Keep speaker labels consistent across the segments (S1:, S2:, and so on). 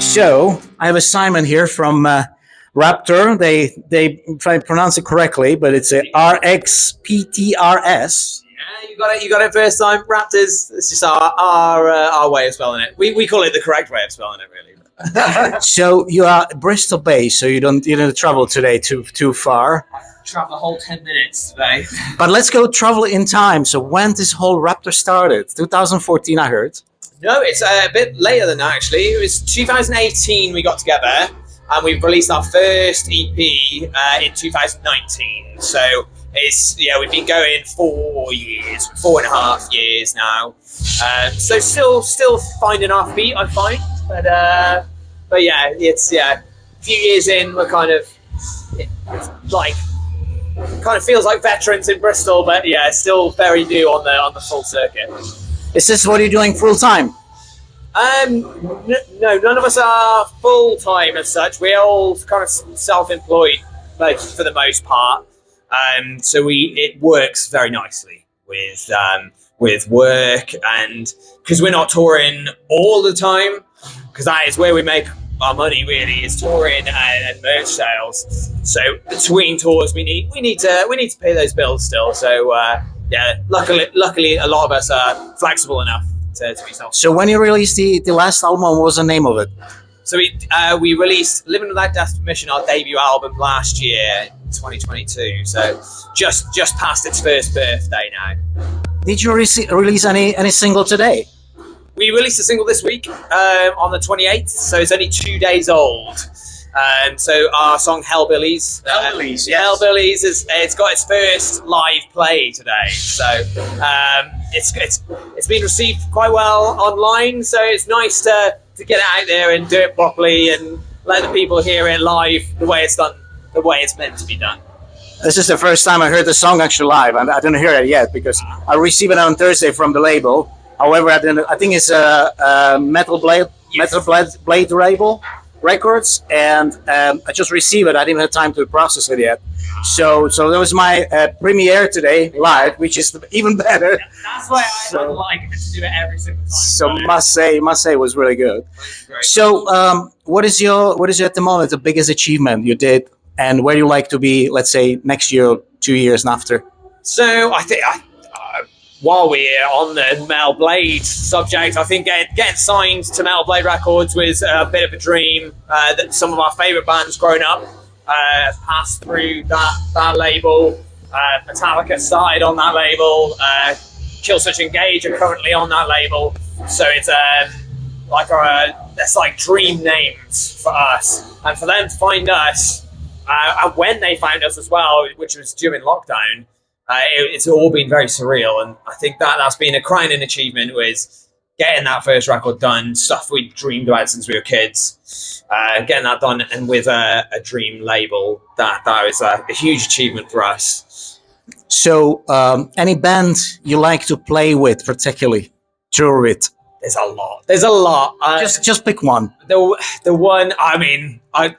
S1: So I have a Simon here from Raptor. They try to pronounce it correctly, but it's a RXPTRS.
S2: Yeah, you got it first time. Raptors. It's just our way of spelling it. We call it the correct way of spelling it, really.
S1: So you are Bristol based, so you didn't travel today too far.
S2: Travel the whole 10 minutes today.
S1: But let's go travel in time. So when this whole Raptor started? 2014, I heard.
S2: No, it's a bit later than that, actually. It was 2018 we got together, and we released our first EP in 2019. So we've been going 4.5 years now. So still finding our feet, I find. But yeah, it's a few years in. We're kind of feels like veterans in Bristol, but yeah, still very new on the full circuit.
S1: Is this what you're doing full time?
S2: No, none of us are full time as such. We're all kind of self-employed, like for the most part. So it works very nicely with work, and because we're not touring all the time, because that is where we make our money, really, is touring and merch sales. So between tours, we need to pay those bills still. So yeah, luckily a lot of us are flexible enough to be self.
S1: So when you released the last album, what was the name of it?
S2: So we released Living Without Death's Permission, our debut album, last year, 2022. So just past its first birthday now.
S1: Did you release any single today?
S2: We released a single this week on the 28th, so it's only 2 days old. So our song Hellbillies.
S1: Hellbillies, yes.
S2: Hellbillies it's got its first live play today. So it's been received quite well online. So it's nice to get it out there and do it properly and let the people hear it live the way it's done, the way it's meant to be done.
S1: This is the first time I heard the song actually live, and I didn't hear it yet because I received it on Thursday from the label. However, I think it's a Metal Blade label records, and I just received it. I didn't have time to process it yet. So that was my premiere today live, which is even better.
S2: That's why I like to do it every single time.
S1: So must say it was really good. So what is your at the moment the biggest achievement you did, and where you like to be, let's say next year, 2 years after?
S2: So I think while we're on the Metal Blade subject, I think getting signed to Metal Blade Records was a bit of a dream. That some of our favourite bands growing up passed through that label. Metallica started on that label. Killswitch Engage are currently on that label. So it's that's like dream names for us, and for them to find us, and when they found us as well, which was during lockdown. It's all been very surreal, and I think that's been a crowning achievement, was getting that first record done, stuff we dreamed about since we were kids, getting that done, and with a dream label, that was a huge achievement for us.
S1: So any band you like to play with, particularly tour with?
S2: There's a lot.
S1: Just pick one.
S2: The one, I mean, I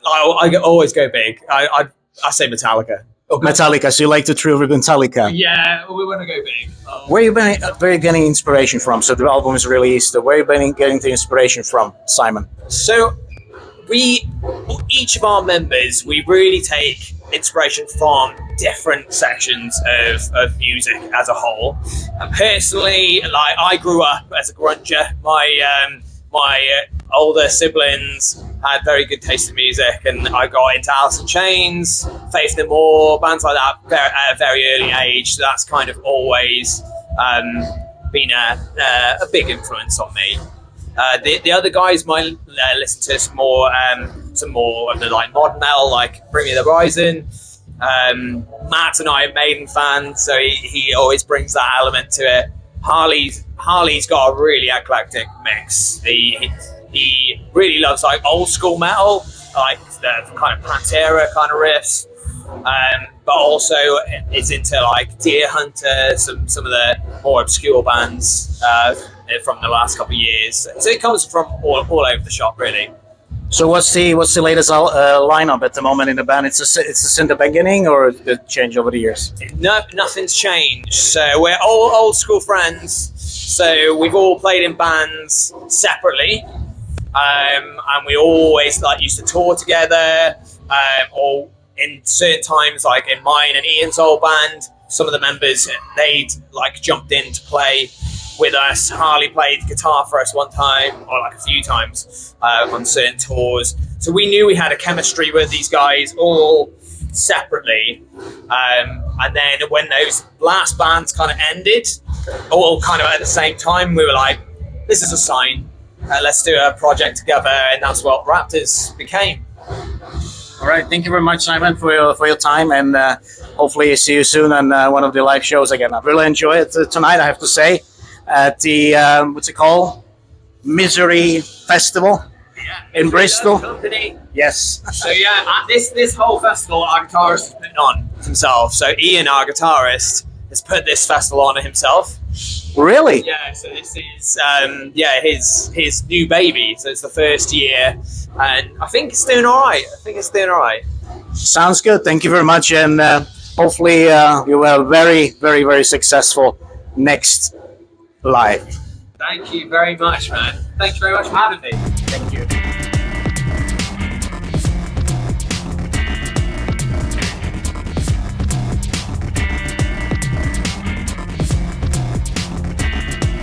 S2: always go big. I say Metallica.
S1: Metallica, so you like to tour with Metallica?
S2: Yeah, we want to go big.
S1: Where you been getting inspiration from? So the album is released. Where you been getting the inspiration from, Simon?
S2: So each of our members, we really take inspiration from different sections of music as a whole. And personally, like, I grew up as a grunger. My older siblings had very good taste in music, and I got into Alice in Chains, Faith No More, bands like that at a very early age. So that's kind of always been a big influence on me. The other guys might listen to some more of the like modern metal, like Bring Me the Horizon. Matt and I are Maiden fans, so he always brings that element to it. Harley's got a really eclectic mix. He really loves like old school metal, like the kind of Pantera kind of riffs, but also is into like Deer Hunter, some of the more obscure bands from the last couple of years. So it comes from all over the shop, really.
S1: So what's the latest lineup at the moment in the band? It's in the beginning, or did it change over the years?
S2: No, nothing's changed. So we're all old school friends. So we've all played in bands separately. and we always like used to tour together. Or in certain times, like in mine and Ian's old band, some of the members they'd like jumped in to play with us. Harley played guitar for us one time, or like a few times on certain tours. So we knew we had a chemistry with these guys all separately. And then when those last bands kind of ended, all kind of at the same time, we were like, this is a sign. Let's do a project together, and that's what Raptors became.
S1: All right, thank you very much, Simon, for your time, and hopefully see you soon on one of the live shows again. I really enjoyed it tonight, I have to say, at the what's it called, Misery Festival in Bristol.
S2: Company.
S1: Yes.
S2: So yeah, at this whole festival, our guitarist has put it on himself. So Ian, our guitarist, has put this festival on himself.
S1: Really?
S2: Yeah. So this is his new baby. So it's the first year, and I think it's doing all right.
S1: Sounds good. Thank you very much, and hopefully you will have very, very, very successful next live.
S2: Thank you very much, man. Thank you very much for having me.
S1: Thank you.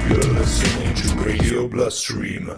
S3: You're listening to Radio Bloodstream.